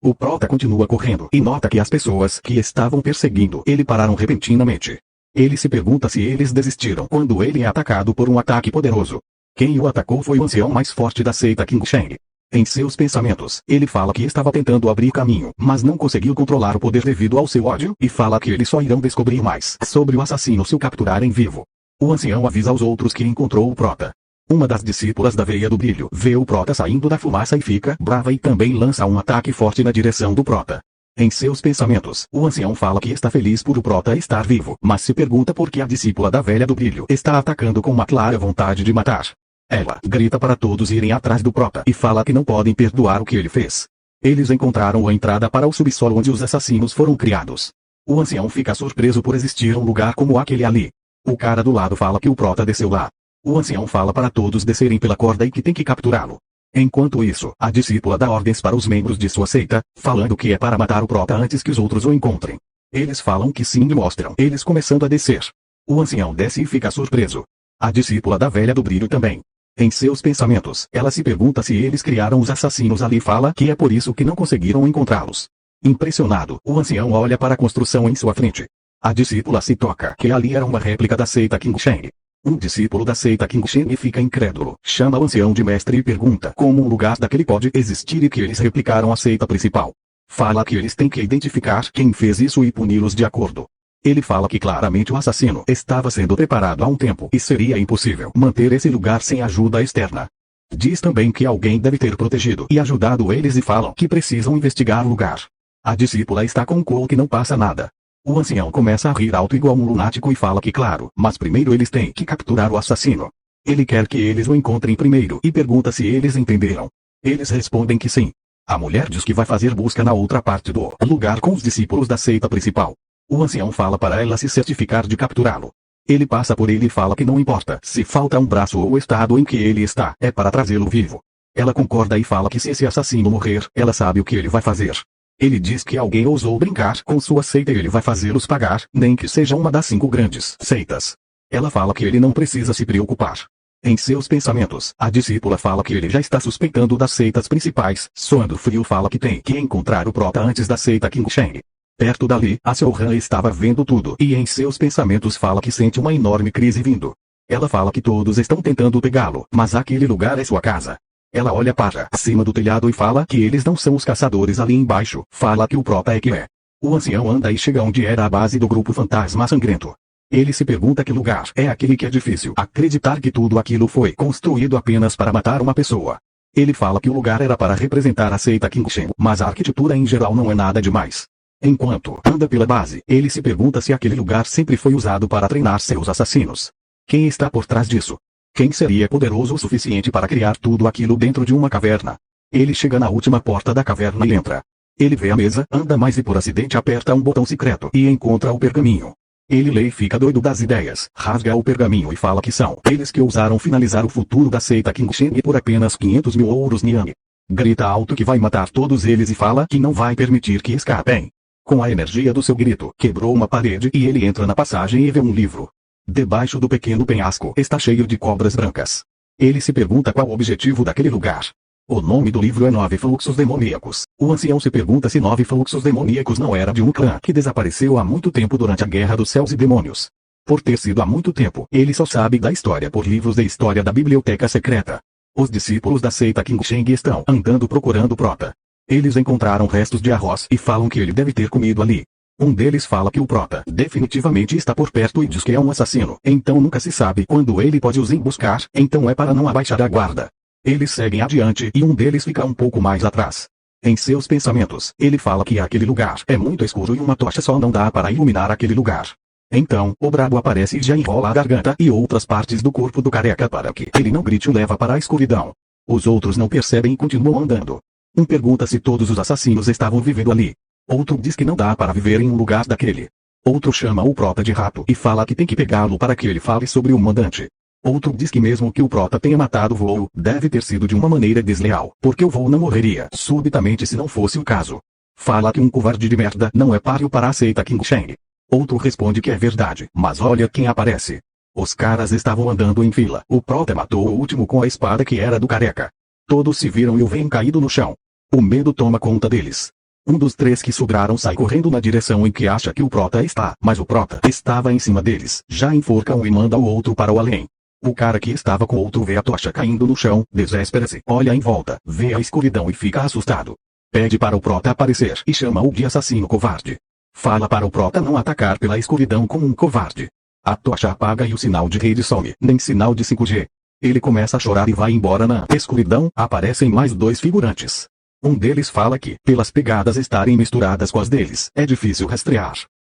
O prota continua correndo e nota que as pessoas que estavam perseguindo ele pararam repentinamente. Ele se pergunta se eles desistiram quando ele é atacado por um ataque poderoso. Quem o atacou foi o ancião mais forte da seita Qing Sheng. Em seus pensamentos, ele fala que estava tentando abrir caminho, mas não conseguiu controlar o poder devido ao seu ódio, e fala que eles só irão descobrir mais sobre o assassino se o capturarem vivo. O ancião avisa aos outros que encontrou o prota. Uma das discípulas da Veia do Brilho vê o prota saindo da fumaça e fica brava e também lança um ataque forte na direção do prota. Em seus pensamentos, o ancião fala que está feliz por o prota estar vivo, mas se pergunta por que a discípula da Velha do Brilho está atacando com uma clara vontade de matar. Ela grita para todos irem atrás do prota e fala que não podem perdoar o que ele fez. Eles encontraram a entrada para o subsolo onde os assassinos foram criados. O ancião fica surpreso por existir um lugar como aquele ali. O cara do lado fala que o prota desceu lá. O ancião fala para todos descerem pela corda e que tem que capturá-lo. Enquanto isso, a discípula dá ordens para os membros de sua seita, falando que é para matar o prota antes que os outros o encontrem. Eles falam que sim e mostram eles começando a descer. O ancião desce e fica surpreso. A discípula da Velha do Brilho também. Em seus pensamentos, ela se pergunta se eles criaram os assassinos ali e fala que é por isso que não conseguiram encontrá-los. Impressionado, o ancião olha para a construção em sua frente. A discípula se toca que ali era uma réplica da seita Qing Sheng. Um discípulo da seita Qing Sheng fica incrédulo, chama o ancião de mestre e pergunta como um lugar daquele pode existir e que eles replicaram a seita principal. Fala que eles têm que identificar quem fez isso e puni-los de acordo. Ele fala que claramente o assassino estava sendo preparado há um tempo e seria impossível manter esse lugar sem ajuda externa. Diz também que alguém deve ter protegido e ajudado eles e falam que precisam investigar o lugar. A discípula está com o que não passa nada. O ancião começa a rir alto igual um lunático e fala que claro, mas primeiro eles têm que capturar o assassino. Ele quer que eles o encontrem primeiro e pergunta se eles entenderam. Eles respondem que sim. A mulher diz que vai fazer busca na outra parte do lugar com os discípulos da seita principal. O ancião fala para ela se certificar de capturá-lo. Ele passa por ele e fala que não importa se falta um braço ou o estado em que ele está, é para trazê-lo vivo. Ela concorda e fala que se esse assassino morrer, ela sabe o que ele vai fazer. Ele diz que alguém ousou brincar com sua seita e ele vai fazê-los pagar, nem que seja uma das 5 grandes seitas. Ela fala que ele não precisa se preocupar. Em seus pensamentos, a discípula fala que ele já está suspeitando das seitas principais, soando frio fala que tem que encontrar o prota antes da seita Qing Sheng. Perto dali, a Xiaohan estava vendo tudo e em seus pensamentos fala que sente uma enorme crise vindo. Ela fala que todos estão tentando pegá-lo, mas aquele lugar é sua casa. Ela olha para cima do telhado e fala que eles não são os caçadores ali embaixo, fala que o prota é que é. O ancião anda e chega onde era a base do grupo fantasma sangrento. Ele se pergunta que lugar é aquele que é difícil acreditar que tudo aquilo foi construído apenas para matar uma pessoa. Ele fala que o lugar era para representar a seita Qing Sheng, mas a arquitetura em geral não é nada demais. Enquanto anda pela base, ele se pergunta se aquele lugar sempre foi usado para treinar seus assassinos. Quem está por trás disso? Quem seria poderoso o suficiente para criar tudo aquilo dentro de uma caverna? Ele chega na última porta da caverna e entra. Ele vê a mesa, anda mais e por acidente aperta um botão secreto e encontra o pergaminho. Ele lê e fica doido das ideias, rasga o pergaminho e fala que são eles que ousaram finalizar o futuro da seita Qing Sheng por apenas 500 mil ouros Niang. Grita alto que vai matar todos eles e fala que não vai permitir que escapem. Com a energia do seu grito, quebrou uma parede e ele entra na passagem e vê um livro. Debaixo do pequeno penhasco está cheio de cobras brancas. Ele se pergunta qual o objetivo daquele lugar. O nome do livro é 9 Fluxos Demoníacos. O ancião se pergunta se 9 Fluxos Demoníacos não era de um clã que desapareceu há muito tempo durante a Guerra dos Céus e Demônios. Por ter sido há muito tempo, ele só sabe da história por livros de história da Biblioteca Secreta. Os discípulos da seita Qing Sheng estão andando procurando prota. Eles encontraram restos de arroz e falam que ele deve ter comido ali. Um deles fala que o prota definitivamente está por perto e diz que é um assassino, então nunca se sabe quando ele pode os emboscar, então é para não abaixar a guarda. Eles seguem adiante e um deles fica um pouco mais atrás. Em seus pensamentos, ele fala que aquele lugar é muito escuro e uma tocha só não dá para iluminar aquele lugar. Então, o brabo aparece e já enrola a garganta e outras partes do corpo do careca para que ele não grite e o leva para a escuridão. Os outros não percebem e continuam andando. Um pergunta se todos os assassinos estavam vivendo ali. Outro diz que não dá para viver em um lugar daquele. Outro chama o prota de rato e fala que tem que pegá-lo para que ele fale sobre o mandante. Outro diz que mesmo que o prota tenha matado o voo, deve ter sido de uma maneira desleal, porque o voo não morreria subitamente se não fosse o caso. Fala que um covarde de merda não é páreo para a seita Qing Sheng. Outro responde que é verdade, mas olha quem aparece. Os caras estavam andando em fila. O prota matou o último com a espada que era do careca. Todos se viram e o veem caído no chão. O medo toma conta deles. Um dos três que sobraram sai correndo na direção em que acha que o prota está, mas o prota estava em cima deles, já enforca um e manda o outro para o além. O cara que estava com o outro vê a tocha caindo no chão, desespera-se, olha em volta, vê a escuridão e fica assustado. Pede para o prota aparecer e chama-o de assassino covarde. Fala para o prota não atacar pela escuridão como um covarde. A tocha apaga e o sinal de rede some, nem sinal de 5G. Ele começa a chorar e vai embora. Na escuridão, aparecem mais dois figurantes. Um deles fala que, pelas pegadas estarem misturadas com as deles, é difícil rastrear.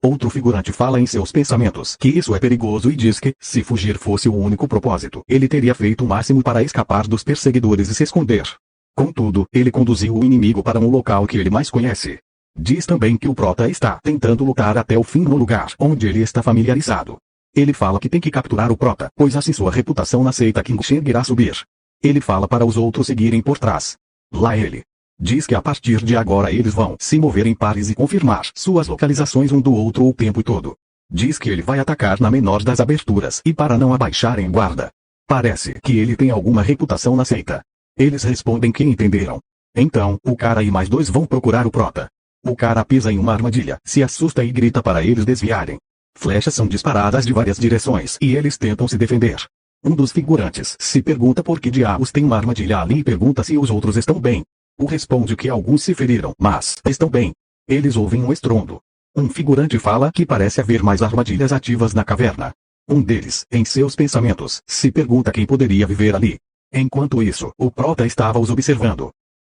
Outro figurante fala em seus pensamentos que isso é perigoso e diz que, se fugir fosse o único propósito, ele teria feito o máximo para escapar dos perseguidores e se esconder. Contudo, ele conduziu o inimigo para um local que ele mais conhece. Diz também que o prota está tentando lutar até o fim no lugar onde ele está familiarizado. Ele fala que tem que capturar o prota, pois assim sua reputação na seita King Shang irá subir. Ele fala para os outros seguirem por trás. Lá ele diz que a partir de agora eles vão se mover em pares e confirmar suas localizações um do outro o tempo todo. Diz que ele vai atacar na menor das aberturas e para não abaixarem guarda. Parece que ele tem alguma reputação na seita. Eles respondem que entenderam. Então, o cara e mais dois vão procurar o prota. O cara pisa em uma armadilha, se assusta e grita para eles desviarem. Flechas são disparadas de várias direções e eles tentam se defender. Um dos figurantes se pergunta por que diabos tem uma armadilha ali e pergunta se os outros estão bem. O responde que alguns se feriram, mas estão bem. Eles ouvem um estrondo. Um figurante fala que parece haver mais armadilhas ativas na caverna. Um deles, em seus pensamentos, se pergunta quem poderia viver ali. Enquanto isso, o prota estava os observando.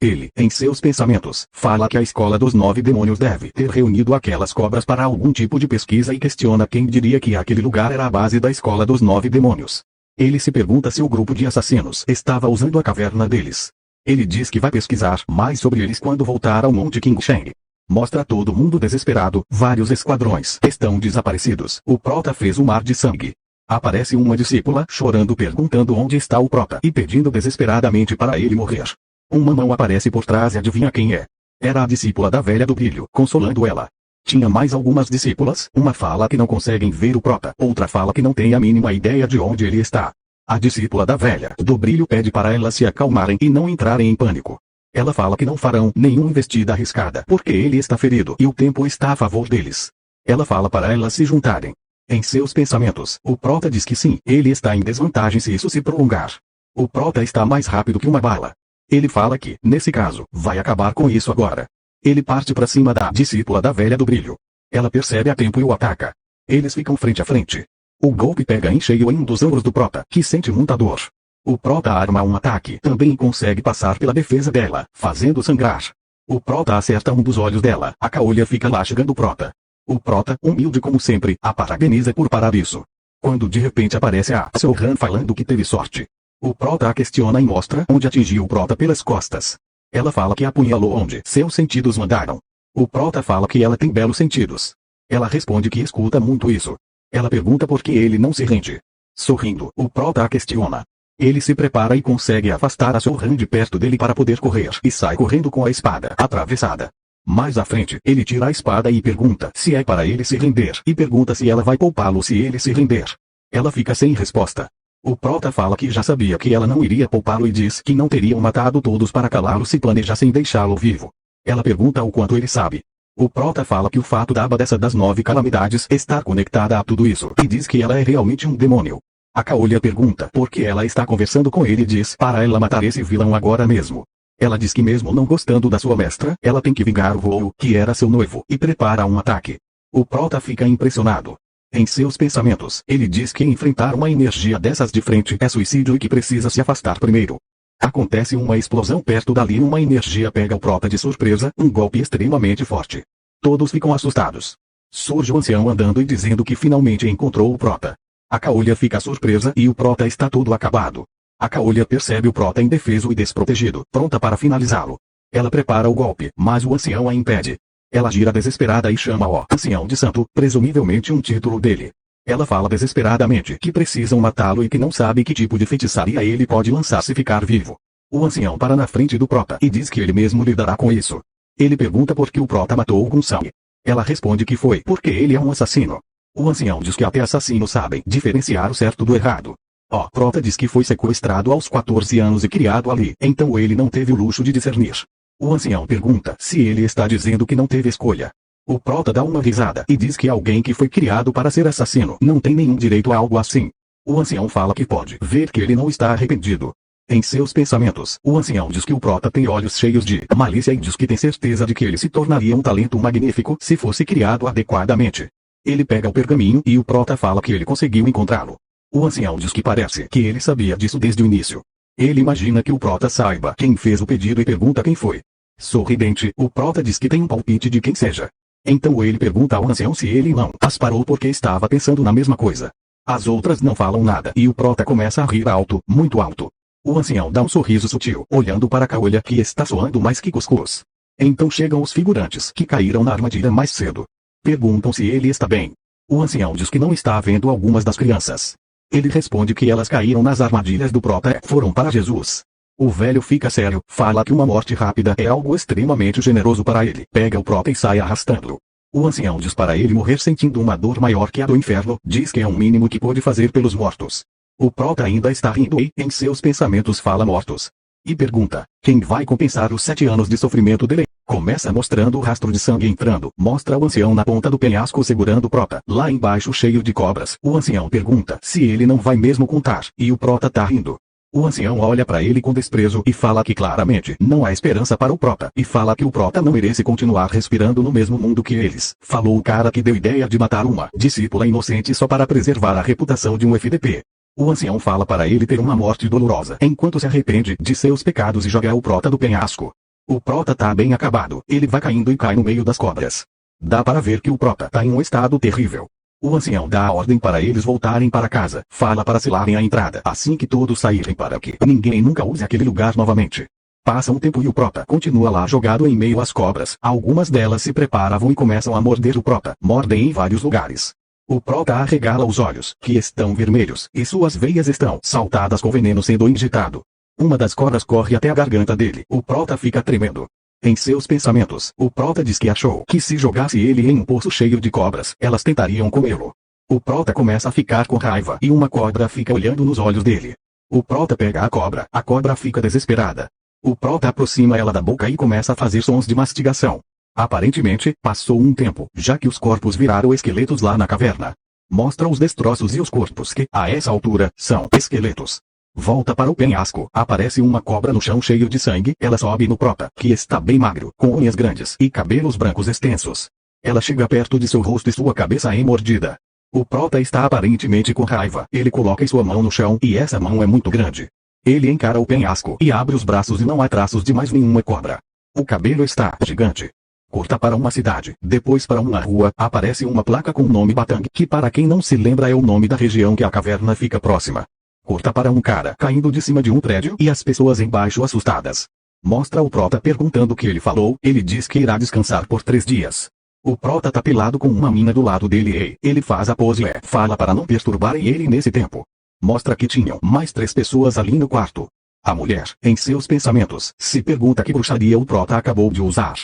Ele, em seus pensamentos, fala que a escola dos 9 demônios deve ter reunido aquelas cobras para algum tipo de pesquisa e questiona quem diria que aquele lugar era a base da escola dos 9 demônios. Ele se pergunta se o grupo de assassinos estava usando a caverna deles. Ele diz que vai pesquisar mais sobre eles quando voltar ao Monte King Shang. Mostra todo mundo desesperado, vários esquadrões estão desaparecidos, o prota fez um mar de sangue. Aparece uma discípula chorando perguntando onde está o prota e pedindo desesperadamente para ele morrer. Uma mão aparece por trás e adivinha quem é? Era a discípula da velha do brilho, consolando ela. Tinha mais algumas discípulas, uma fala que não conseguem ver o prota, outra fala que não tem a mínima ideia de onde ele está. A discípula da velha do brilho pede para elas se acalmarem e não entrarem em pânico. Ela fala que não farão nenhuma investida arriscada porque ele está ferido e o tempo está a favor deles. Ela fala para elas se juntarem. Em seus pensamentos, o prota diz que sim, ele está em desvantagem se isso se prolongar. O prota está mais rápido que uma bala. Ele fala que, nesse caso, vai acabar com isso agora. Ele parte para cima da discípula da velha do brilho. Ela percebe a tempo e o ataca. Eles ficam frente a frente. O golpe pega em cheio em um dos ombros do prota, que sente muita dor. O prota arma um ataque também e consegue passar pela defesa dela, fazendo sangrar. O prota acerta um dos olhos dela, a caolha fica lá chegando o prota. O prota, humilde como sempre, a parabeniza por parar isso. Quando de repente aparece a Sohan falando que teve sorte. O prota a questiona e mostra onde atingiu o prota pelas costas. Ela fala que apunhalou onde seus sentidos mandaram. O prota fala que ela tem belos sentidos. Ela responde que escuta muito isso. Ela pergunta por que ele não se rende. Sorrindo, o prota a questiona. Ele se prepara e consegue afastar a Sohan de perto dele para poder correr e sai correndo com a espada atravessada. Mais à frente, ele tira a espada e pergunta se é para ele se render e pergunta se ela vai poupá-lo se ele se render. Ela fica sem resposta. O prota fala que já sabia que ela não iria poupá-lo e diz que não teriam matado todos para calá-lo se planejassem deixá-lo vivo. Ela pergunta o quanto ele sabe. O prota fala que o fato da abadesa das 9 calamidades estar conectada a tudo isso e diz que ela é realmente um demônio. A caolha pergunta por que ela está conversando com ele e diz para ela matar esse vilão agora mesmo. Ela diz que mesmo não gostando da sua mestra, ela tem que vingar o voo, que era seu noivo, e prepara um ataque. O prota fica impressionado. Em seus pensamentos, ele diz que enfrentar uma energia dessas de frente é suicídio e que precisa se afastar primeiro. Acontece uma explosão perto dali e uma energia pega o prota de surpresa, um golpe extremamente forte. Todos ficam assustados. Surge o ancião andando e dizendo que finalmente encontrou o prota. A caolha fica surpresa e o prota está todo acabado. A caolha percebe o prota indefeso e desprotegido, pronta para finalizá-lo. Ela prepara o golpe, mas o ancião a impede. Ela gira desesperada e chama o ancião de santo, presumivelmente um título dele. Ela fala desesperadamente que precisam matá-lo e que não sabe que tipo de feitiçaria ele pode lançar se ficar vivo. O ancião para na frente do prota e diz que ele mesmo lidará com isso. Ele pergunta por que o prota matou com sangue. Ela responde que foi porque ele é um assassino. O ancião diz que até assassinos sabem diferenciar o certo do errado. O prota diz que foi sequestrado aos 14 anos e criado ali, então ele não teve o luxo de discernir. O ancião pergunta se ele está dizendo que não teve escolha. O prota dá uma risada e diz que alguém que foi criado para ser assassino não tem nenhum direito a algo assim. O ancião fala que pode ver que ele não está arrependido. Em seus pensamentos, o ancião diz que o prota tem olhos cheios de malícia e diz que tem certeza de que ele se tornaria um talento magnífico se fosse criado adequadamente. Ele pega o pergaminho e o prota fala que ele conseguiu encontrá-lo. O ancião diz que parece que ele sabia disso desde o início. Ele imagina que o prota saiba quem fez o pedido e pergunta quem foi. Sorridente, o prota diz que tem um palpite de quem seja. Então ele pergunta ao ancião se ele não as parou porque estava pensando na mesma coisa. As outras não falam nada e o prota começa a rir alto, muito alto. O ancião dá um sorriso sutil, olhando para a caolha que está soando mais que cuscuz. Então chegam os figurantes que caíram na armadilha mais cedo. Perguntam se ele está bem. O ancião diz que não está vendo algumas das crianças. Ele responde que elas caíram nas armadilhas do prota e foram para Jesus. O velho fica sério, fala que uma morte rápida é algo extremamente generoso para ele. Pega o prota e sai arrastando-o. O ancião diz para ele morrer sentindo uma dor maior que a do inferno, diz que é o mínimo que pode fazer pelos mortos. O prota ainda está rindo e, em seus pensamentos, fala mortos. E pergunta, quem vai compensar os 7 anos de sofrimento dele? Começa mostrando o rastro de sangue entrando, mostra o ancião na ponta do penhasco segurando o prota, lá embaixo cheio de cobras. O ancião pergunta se ele não vai mesmo contar, e o prota tá rindo. O ancião olha para ele com desprezo e fala que claramente não há esperança para o prota, e fala que o prota não merece continuar respirando no mesmo mundo que eles. Falou o cara que deu ideia de matar uma discípula inocente só para preservar a reputação de um FDP. O ancião fala para ele ter uma morte dolorosa enquanto se arrepende de seus pecados e joga o prota do penhasco. O prota tá bem acabado, ele vai caindo e cai no meio das cobras. Dá para ver que o prota tá em um estado terrível. O ancião dá a ordem para eles voltarem para casa, fala para selarem a entrada assim que todos saírem para que ninguém nunca use aquele lugar novamente. Passa um tempo e o prota continua lá jogado em meio às cobras. Algumas delas se preparavam e começam a morder o prota, mordem em vários lugares. O prota arregala os olhos, que estão vermelhos, e suas veias estão saltadas com veneno sendo injetado. Uma das cobras corre até a garganta dele. O prota fica tremendo. Em seus pensamentos, o prota diz que achou que se jogasse ele em um poço cheio de cobras, elas tentariam comê-lo. O prota começa a ficar com raiva e uma cobra fica olhando nos olhos dele. O prota pega a cobra fica desesperada. O prota aproxima ela da boca e começa a fazer sons de mastigação. Aparentemente, passou um tempo, já que os corpos viraram esqueletos lá na caverna. Mostra os destroços e os corpos que, a essa altura, são esqueletos. Volta para o penhasco, aparece uma cobra no chão cheio de sangue, ela sobe no prota, que está bem magro, com unhas grandes e cabelos brancos extensos. Ela chega perto de seu rosto e sua cabeça é mordida. O prota está aparentemente com raiva, ele coloca sua mão no chão e essa mão é muito grande. Ele encara o penhasco e abre os braços e não há traços de mais nenhuma cobra. O cabelo está gigante. Corta para uma cidade, depois para uma rua, aparece uma placa com o nome Batang, que para quem não se lembra é o nome da região que a caverna fica próxima. Corta para um cara caindo de cima de um prédio e as pessoas embaixo assustadas. Mostra o prota perguntando o que ele falou, ele diz que irá descansar por 3 dias. O prota tá pelado com uma mina do lado dele e ele faz a pose e fala para não perturbarem ele nesse tempo. Mostra que tinham mais 3 pessoas ali no quarto. A mulher, em seus pensamentos, se pergunta que bruxaria o prota acabou de usar.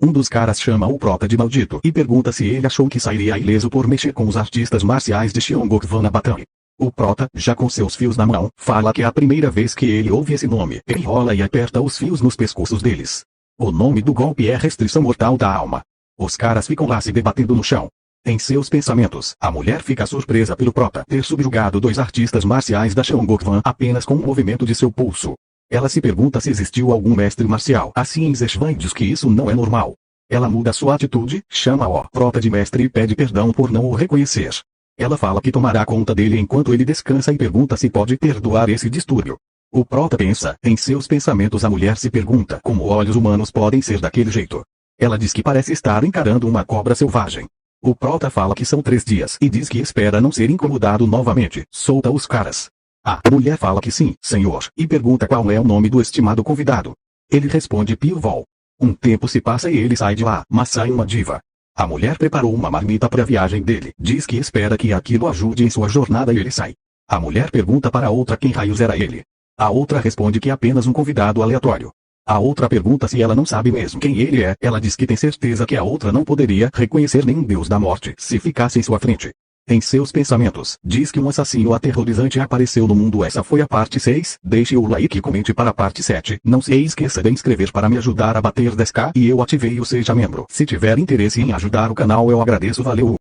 Um dos caras chama o prota de maldito e pergunta se ele achou que sairia ileso por mexer com os artistas marciais de Xiongokvanabatang. O prota, já com seus fios na mão, fala que é a primeira vez que ele ouve esse nome. Ele enrola e aperta os fios nos pescoços deles. O nome do golpe é restrição mortal da alma. Os caras ficam lá se debatendo no chão. Em seus pensamentos, a mulher fica surpresa pelo prota ter subjugado 2 artistas marciais da Xiongokvan apenas com um movimento de seu pulso. Ela se pergunta se existiu algum mestre marcial assim em Zeshvan e diz que isso não é normal. Ela muda sua atitude, chama o prota de mestre e pede perdão por não o reconhecer. Ela fala que tomará conta dele enquanto ele descansa e pergunta se pode perdoar esse distúrbio. O prota pensa, em seus pensamentos a mulher se pergunta como olhos humanos podem ser daquele jeito. Ela diz que parece estar encarando uma cobra selvagem. O prota fala que são 3 dias e diz que espera não ser incomodado novamente, solta os caras. A mulher fala que sim, senhor, e pergunta qual é o nome do estimado convidado. Ele responde Pilvol. Um tempo se passa e ele sai de lá, mas sai uma diva. A mulher preparou uma marmita para a viagem dele, diz que espera que aquilo ajude em sua jornada e ele sai. A mulher pergunta para a outra quem raios era ele. A outra responde que é apenas um convidado aleatório. A outra pergunta se ela não sabe mesmo quem ele é, ela diz que tem certeza que a outra não poderia reconhecer nenhum deus da morte se ficasse em sua frente. Em seus pensamentos, diz que um assassino aterrorizante apareceu no mundo. Essa foi a parte 6. Deixe o like e comente para a parte 7. Não se esqueça de inscrever para me ajudar a bater 10k e eu ativei o seja membro. Se tiver interesse em ajudar o canal eu agradeço. Valeu!